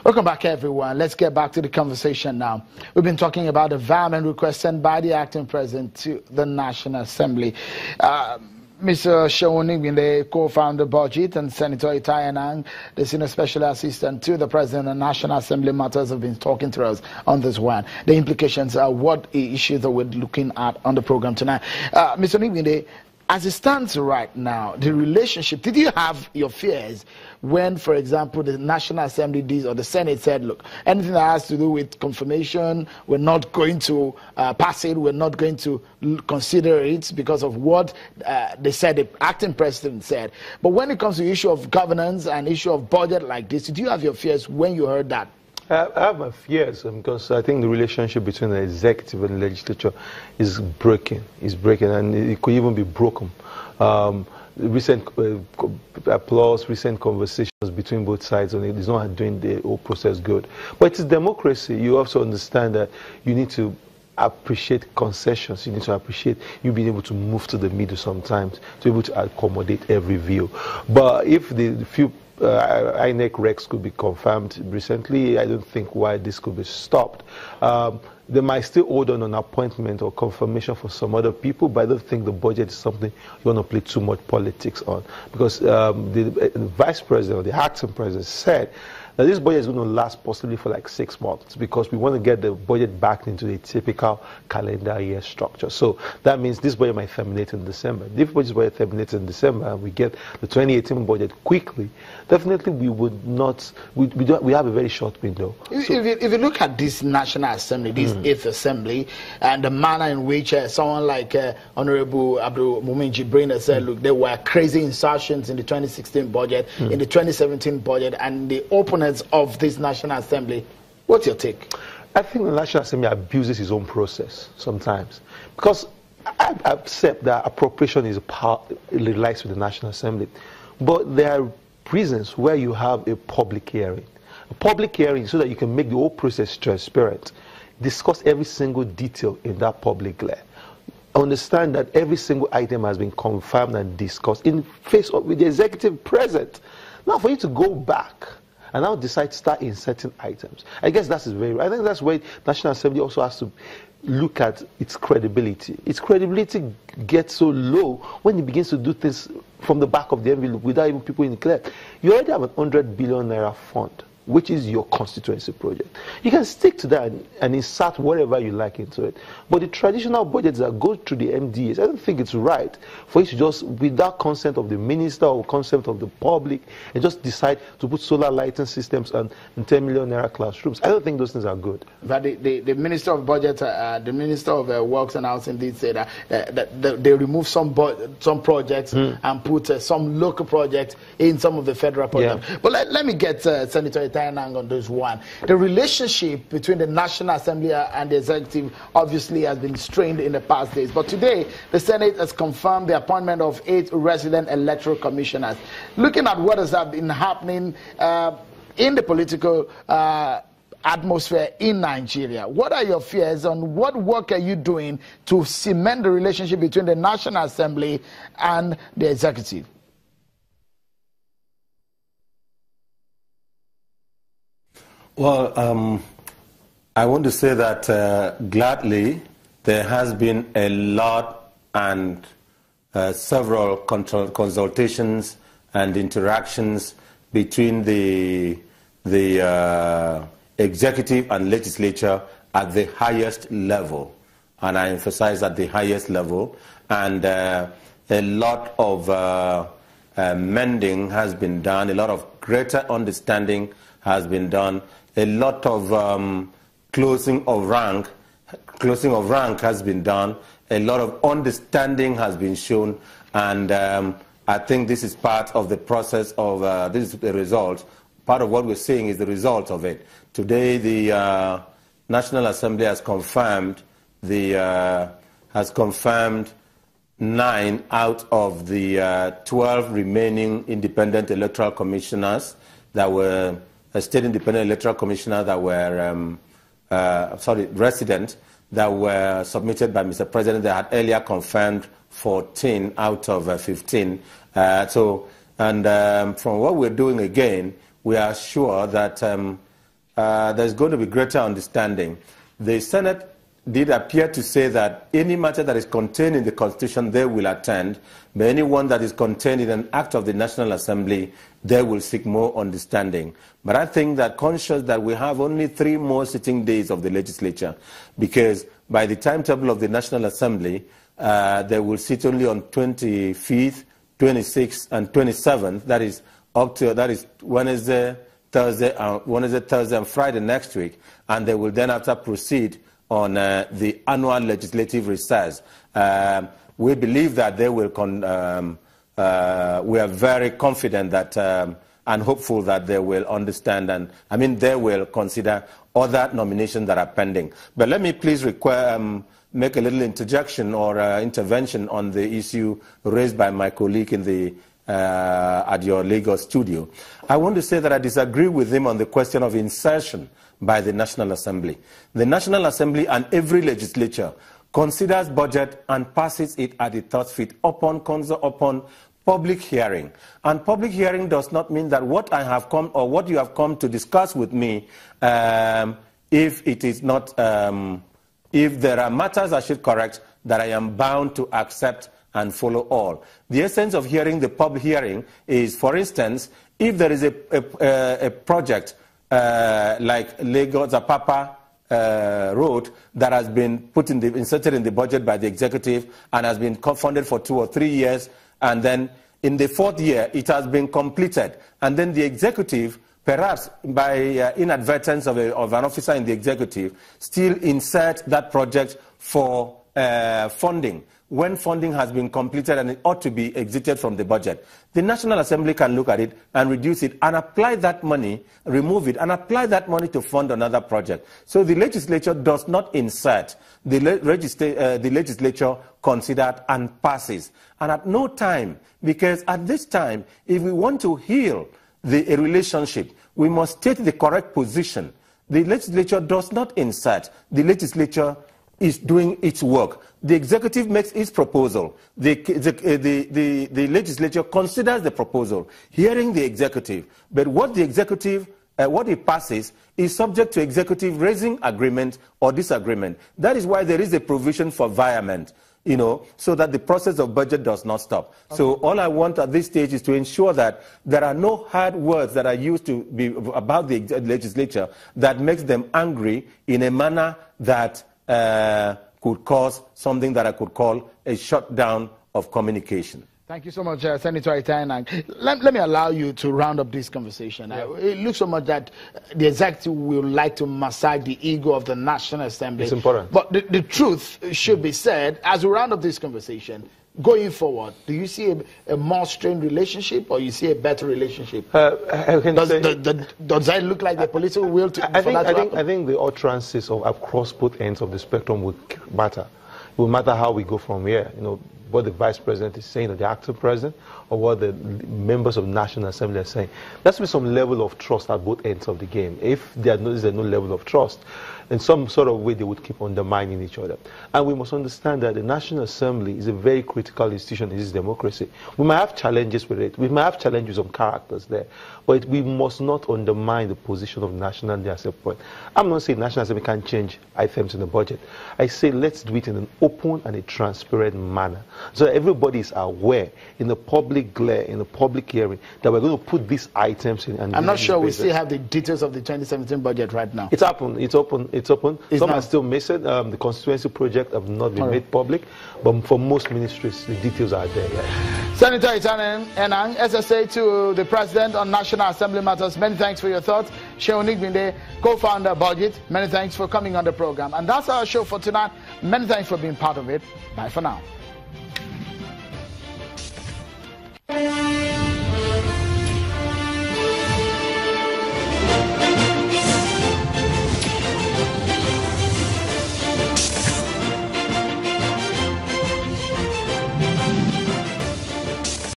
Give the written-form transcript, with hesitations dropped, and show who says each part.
Speaker 1: Welcome back, everyone. Let's get back to the conversation now. We've been talking about the vehement request sent by the acting president to the National Assembly. Mr. Shawuni, the co-founder Budget, and Senator Itai Anang, the senior special assistant to the president of the National Assembly Matters, have been talking to us on this one. The implications are what issues that we're looking at on the program tonight. Mr. Nigwinde, as it stands right now, the relationship, did you have your fears when, for example, the National Assembly or the Senate said, look, anything that has to do with confirmation, we're not going to pass it, we're not going to consider it because of what they said, the acting president said. But when it comes to the issue of governance and issue of budget like this, did you have your fears when you heard that?
Speaker 2: I have my fears because I think the relationship between the executive and the legislature is breaking. It's breaking, and it could even be broken. Recent applause, recent conversations between both sides on it is not doing the whole process good. But it's democracy. You also understand that you need to appreciate concessions. You need to appreciate you being able to move to the middle sometimes to be able to accommodate every view. But if the few INEC recs could be confirmed recently, I don't think why this could be stopped. They might still hold on an appointment or confirmation for some other people, but I don't think the budget is something you want to play too much politics on. Because the vice president or the acting president said that this budget is going to last possibly for like 6 months because we want to get the budget back into the typical calendar year structure. So that means this budget might terminate in December. If this budget terminates in December and we get the 2018 budget quickly, definitely we would not, we have a very short window.
Speaker 1: If you look at this National Assembly, this 8th Assembly, and the manner in which someone like Honorable Abdul Mumin Jibrin said, look, there were crazy insertions in the 2016 budget, in the 2017 budget, and the opponents of this National Assembly. What's your take?
Speaker 2: I think the National Assembly abuses its own process sometimes. Because I accept that appropriation is a power, it relies with the National Assembly. But there are reasons where you have a public hearing. A public hearing so that you can make the whole process transparent. Discuss every single detail in that public layer. Understand that every single item has been confirmed and discussed in face of with the executive present. Now for you to go back and now decide to start inserting items, I guess that's very, I think that's where National Assembly also has to look at its credibility. Its credibility gets so low when it begins to do things from the back of the envelope without even people in the clear. You already have an 100 billion naira fund, which is your constituency project. You can stick to that and insert whatever you like into it. But the traditional budgets that go through the MDAs, I don't think it's right for you to just, without consent of the minister or consent of the public, and just decide to put solar lighting systems and 10 million naira classrooms. I don't think those things are good.
Speaker 1: But the Minister of Budget, the Minister of Works and Housing did say that they removed some projects and put some local projects in some of the federal projects. Yeah. But let me get Senator Itai on this one. The relationship between the National Assembly and the executive obviously has been strained in the past days. But today, the Senate has confirmed the appointment of 8 resident electoral commissioners. Looking at what has been happening in the political atmosphere in Nigeria, what are your fears and what work are you doing to cement the relationship between the National Assembly and the executive?
Speaker 3: Well, I want to say that gladly there has been a lot and several consultations and interactions between the executive and legislature at the highest level, and I emphasize at the highest level, and a lot of mending has been done, a lot of greater understanding has been done. A lot of closing of rank has been done. A lot of understanding has been shown, and I think this is part of the process of this is the result. Part of what we're seeing is the result of it. Today, the National Assembly has confirmed 9 out of the 12 remaining independent electoral commissioners that were state independent electoral commissioners that were, resident, that were submitted by Mr. President. They had earlier confirmed 14 out of 15. From what we're doing again, we are sure that there's going to be greater understanding. The Senate did appear to say that any matter that is contained in the Constitution, they will attend, but anyone that is contained in an act of the National Assembly, they will seek more understanding. But I think that conscious that we have only 3 more sitting days of the legislature, because by the timetable of the National Assembly, they will sit only on 25th, 26th, and 27th. That is Wednesday, Thursday, and Friday next week, and they will then after proceed on the annual legislative recess. We believe that they will. We are very confident that and hopeful that they will understand, and they will consider other nominations that are pending. But let me please make a little interjection or intervention on the issue raised by my colleague in the at your Lagos studio. I want to say that I disagree with him on the question of insertion by the National Assembly. The National Assembly and every legislature considers budget and passes it at the third feet upon public hearing. And public hearing does not mean that what I have come or what you have come to discuss with me, if it is not, if there are matters I should correct, that I am bound to accept and follow all. The essence of hearing, the public hearing, is, for instance, if there is a project like Lagos-Apapa road that has been inserted in the budget by the executive and has been funded for 2 or 3 years, and then in the 4th year it has been completed, and then the executive, perhaps by inadvertence of an officer in the executive, still insert that project for funding when funding has been completed and it ought to be exited from the budget. The National Assembly can look at it and reduce it and apply that money, remove it, and apply that money to fund another project. So the legislature does not insert. The legislature considers and passes. And at no time, because at this time, if we want to heal a relationship, we must state the correct position. The legislature does not insert. The legislature is doing its work. The executive makes its proposal. The legislature considers the proposal, hearing the executive. But what the executive, what it passes, is subject to executive raising agreement or disagreement. That is why there is a provision for virement, so that the process of budget does not stop. Okay. So all I want at this stage is to ensure that there are no hard words that are used to be about the legislature that makes them angry in a manner that could cause something that I could call a shutdown of communication.
Speaker 1: Thank you so much, Senator Itai Enang. Let me allow you to round up this conversation. Yeah. It looks so much that the executive will like to massage the ego of the National Assembly.
Speaker 2: It's important.
Speaker 1: But the truth should be said, as we round up this conversation, going forward, do you see a more strained relationship, or you see a better relationship? Does that look like the political will to
Speaker 2: I think the utterances across both ends of the spectrum will matter. It will matter how we go from here. What the Vice President is saying, or the acting President, or what the members of the National Assembly are saying. There has to be some level of trust at both ends of the game. If there is no level of trust, in some sort of way they would keep undermining each other. And we must understand that the National Assembly is a very critical institution in this democracy. We might have challenges with it. We might have challenges on characters there. But we must not undermine the position of the National Assembly. I'm not saying the National Assembly can change items in the budget. I say let's do it in an open and a transparent manner, so that everybody is aware in the public glare, in the public hearing, that we're going to put these items in. And
Speaker 1: I'm not sure we still have the details of the 2017 budget right now.
Speaker 2: It's open. It's open. It's open. Some are still missing. The constituency project have not been made public, but for most ministries, the details are there. Yeah.
Speaker 1: Senator Itai Enang, SSA to the President on National Assembly Matters, many thanks for your thoughts. Seun Igbinde, co-founder Budget, many thanks for coming on the program. And that's our show for tonight. Many thanks for being part of it. Bye for now.